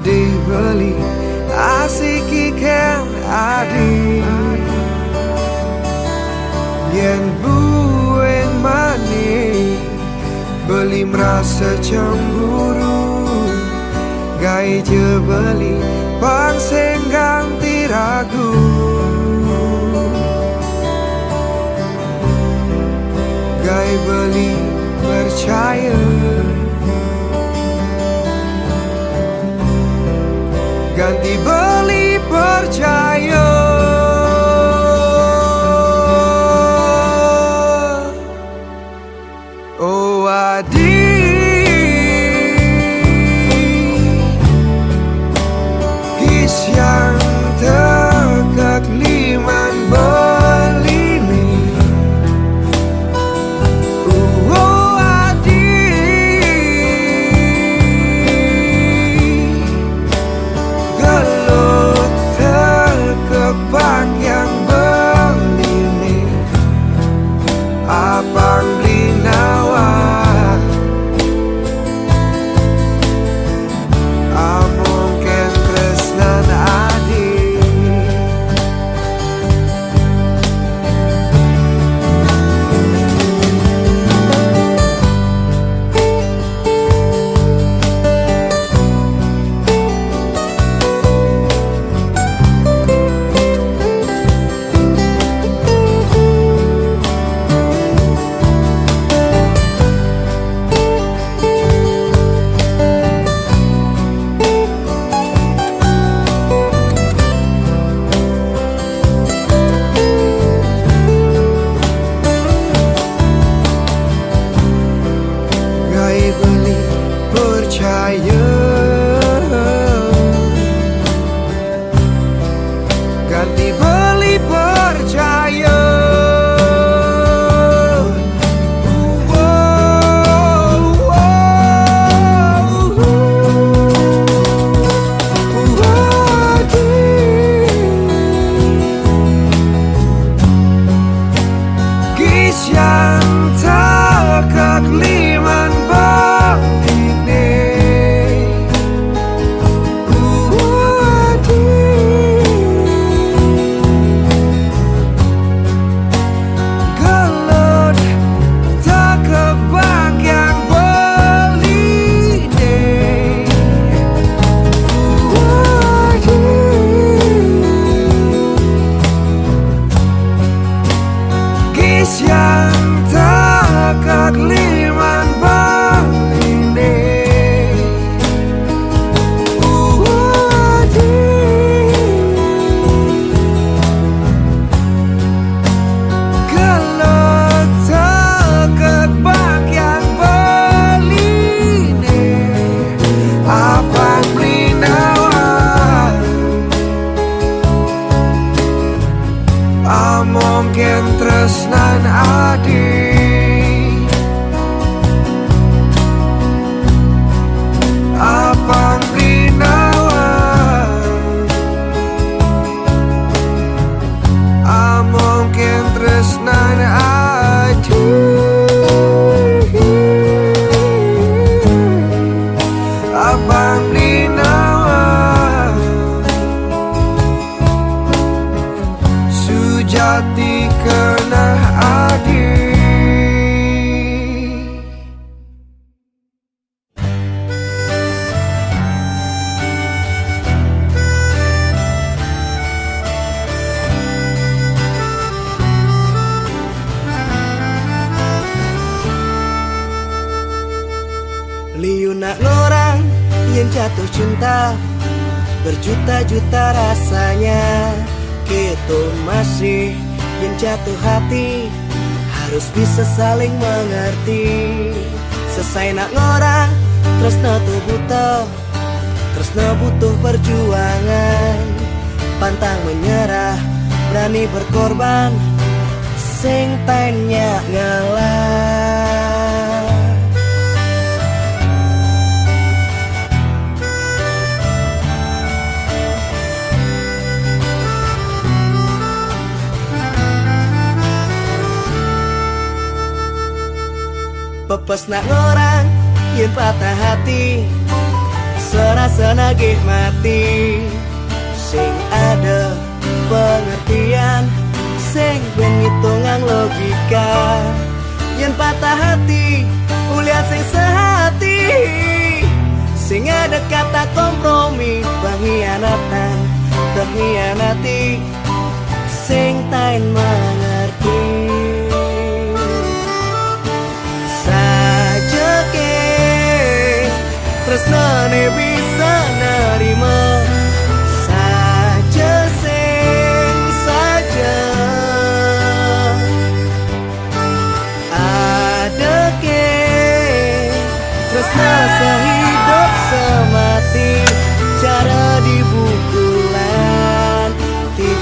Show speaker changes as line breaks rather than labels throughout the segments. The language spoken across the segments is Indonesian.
dibeli asik ikan adi yen bueng mani beli merasa cemburu gai je beli bang ganti ragu gai beli percaya ganti beli percaya. Oh adik, kis yang tekak liman beli nih. Oh adik, gelut tekak bang yang beli nih. Abang beli nawa mungkin tresnan adi gai beli percaya ganti beli percaya. Kis yang tekak liman bang ini gelut tekak bang yang beli nih. Kis yang tekak liman bang ini gelut tekak bang yang beli nih. Abang beli nawa mungkin tresnan adi abang beli nawa mungkin tresnan adi abang beli nawa sujati kena adi. Liuna orang yang jatuh cinta berjuta-juta rasanya, kita masih yang jatuh hati harus bisa saling mengerti. Selesai nak ngora tresna tuh butuh, tresna butuh perjuangan, pantang menyerah, berani berkorban, sing tanya ngalah. Pepes nak orang yang patah hati, serasa nagih mati. Sing ada pengertian, sing ben ngitungan logika. Yen patah hati, ulian sing sehati. Sing ada kata kompromi, pengkhianatan, terhianati. Sing tain mengerti. Sajake tresnane bisa nerima. Saja sing saja. Adake tresna sehidup semati. Cara di bukulan TV.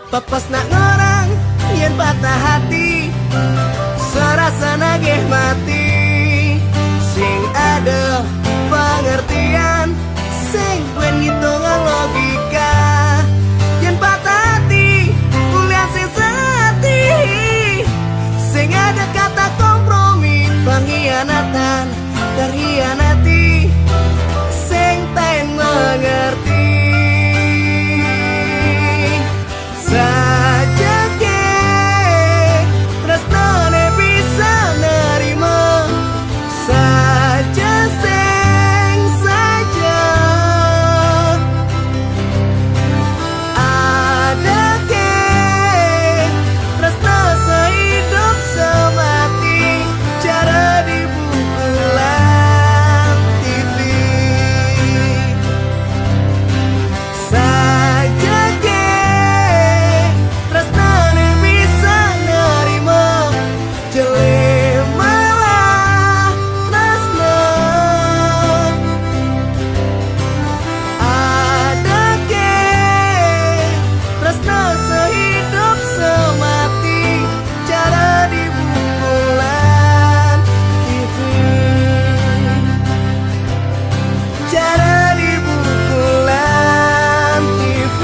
Papas nak ngorang, yen patah hati, serasa nagih mati. Sing ada pengertian, sing ben ngitungan logika. Yen patah hati, kuliah sing sehati. Sing ada kata kompromi, pengkhianatan, terhianati. Sing tain mengerti. Sajake tresnane bisa nerima. Saja sing saja. Adake tresna sehidup semati. Cara di bukulan TV. Sajake tresnane bisa nerima. Jelemalah tresna. Adake tresna sehidup semati. Cara di bukulan TV. Cara di bukulan TV.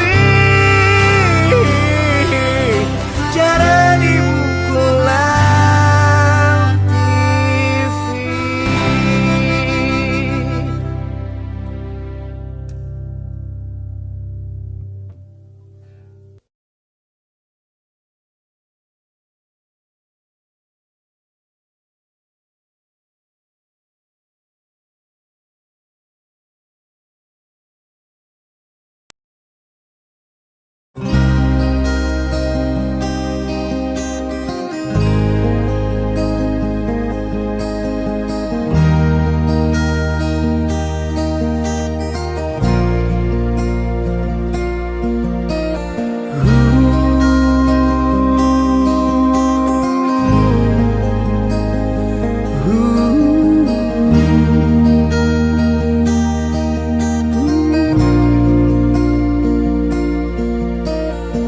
Cara di bukulan TV.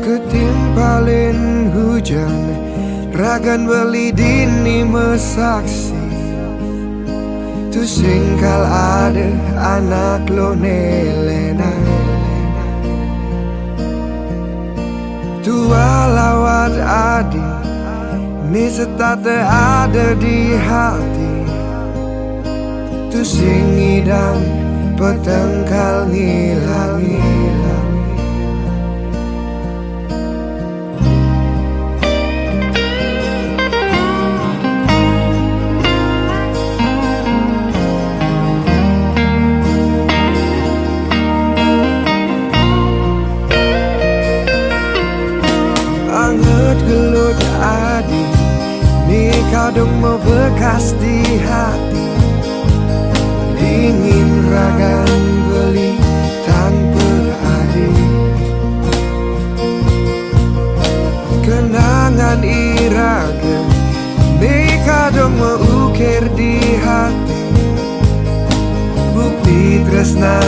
Ketimpalin hujan, ragan beli dini mesaksi. Tu singkal ada anak lo nelena. Tua lawat adi, ni setate ada di hati. Tu singidam petengkal ngilang-ngilang. Anget gelut adi, ni kadung membekas di hati. Dingin ragan beli tanpa adi. Kenangan iraga, ni kadung mengukir di hati. Bukti tresna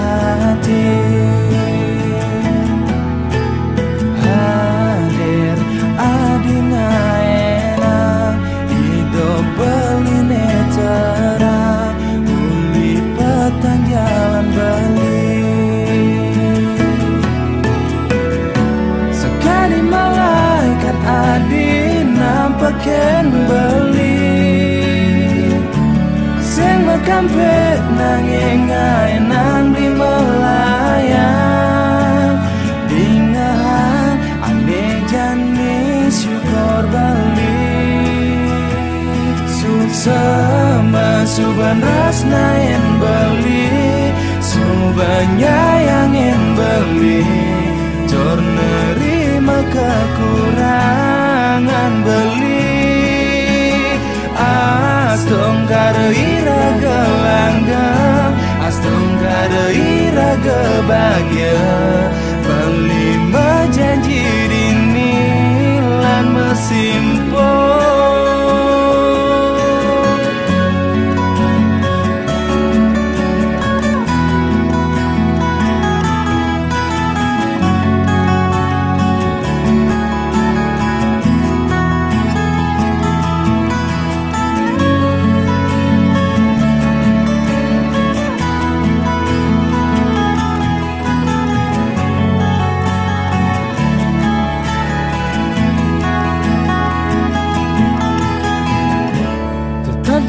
hati. Hadir adina enak hidup beline terang, uli petang jalan beli. Sekali malaikat adi nampakin beli, sing mekampet nanging nang di melayang. Dingahan ane jani syukur bali, sama suban rasna yang beli, suban nyayangin beli. Jor nerima kekurangan beli, astong karo iraga langgam, astong karo iraga bahagia. Beli menjanji dini lan mesimpul.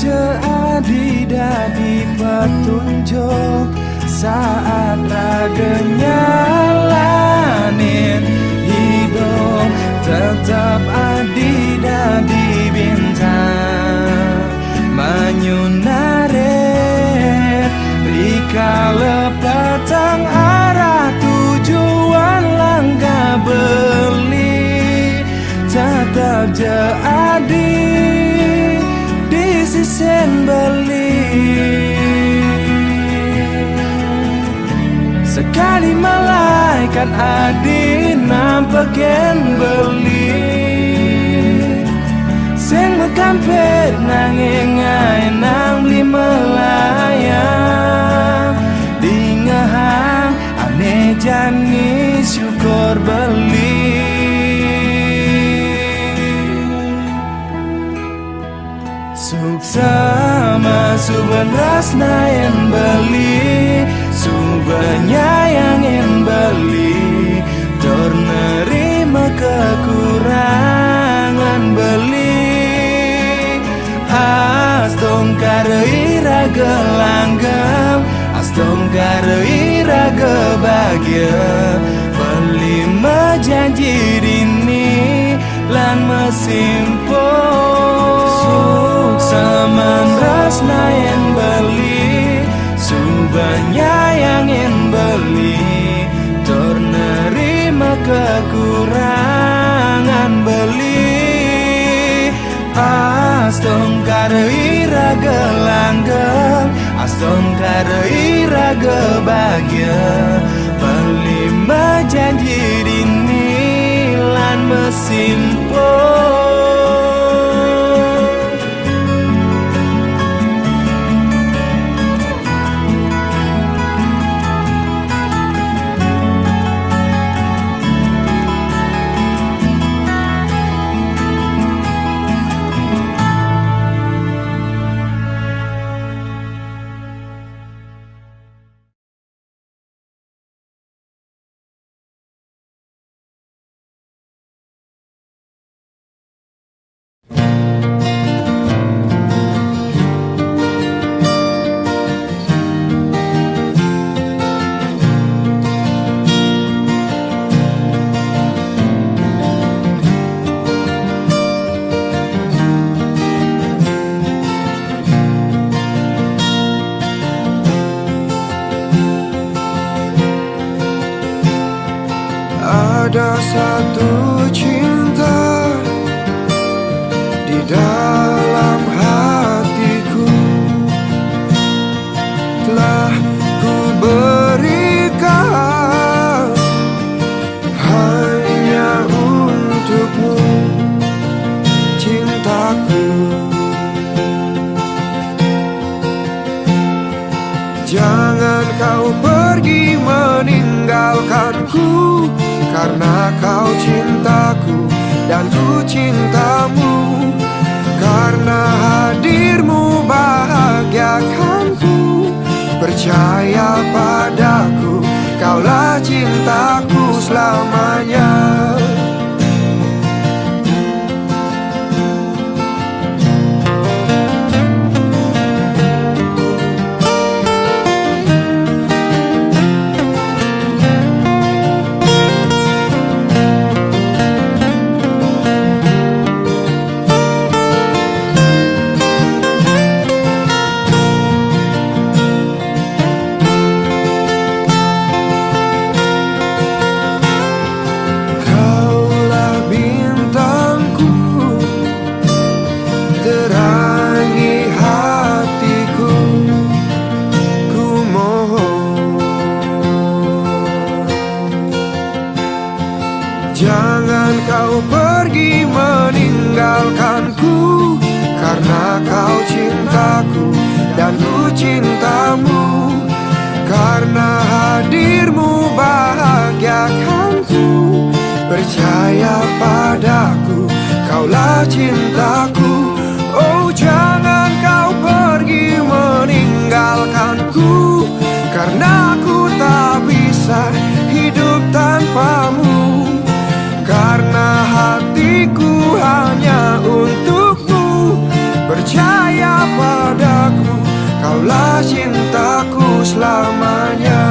Jadi dadi petunjuk saat raga nyalanin hidup, tetap adi dadi bintang manyunaret rikala petang arah tujuan langkah beli, tetap jadi sisen beli. Sekali malaikat adi nampakin beli, sing mekampet nanging nang beli melayang. Dingahan ane jani syukur beli, sama suban rasna yang beli, suban nyayangin beli. Dor nerima kekurangan beli, astong karo iraga langgam, astong karo iraga bahagia. Beli menjanji dini lan mesimpul, saman rasna yang beli, suban nyayangin beli. Tor nerima kekurangan beli, astong karo iraga langgam, astong karo iraga bahagia. Beli menjanji dini lan mesimpul.
Ada satu cinta di dalam hatiku, telah ku berikan hanya untukmu, cintaku. Jangan kau pergi pergi meninggalkanku, karena kau cintaku dan ku cintamu. Karena hadirmu bahagiakanku, percaya padaku, kaulah cintaku selamanya. Jangan kau pergi meninggalkanku, karena kau cintaku dan ku cintamu. Karena hadirmu bahagiakanku, percaya padaku, kaulah cintaku. Oh, jangan kau pergi meninggalkanku, karena aku tak bisa hidup tanpamu. Karena hatiku hanya untukmu, percaya padaku, kaulah cintaku selamanya.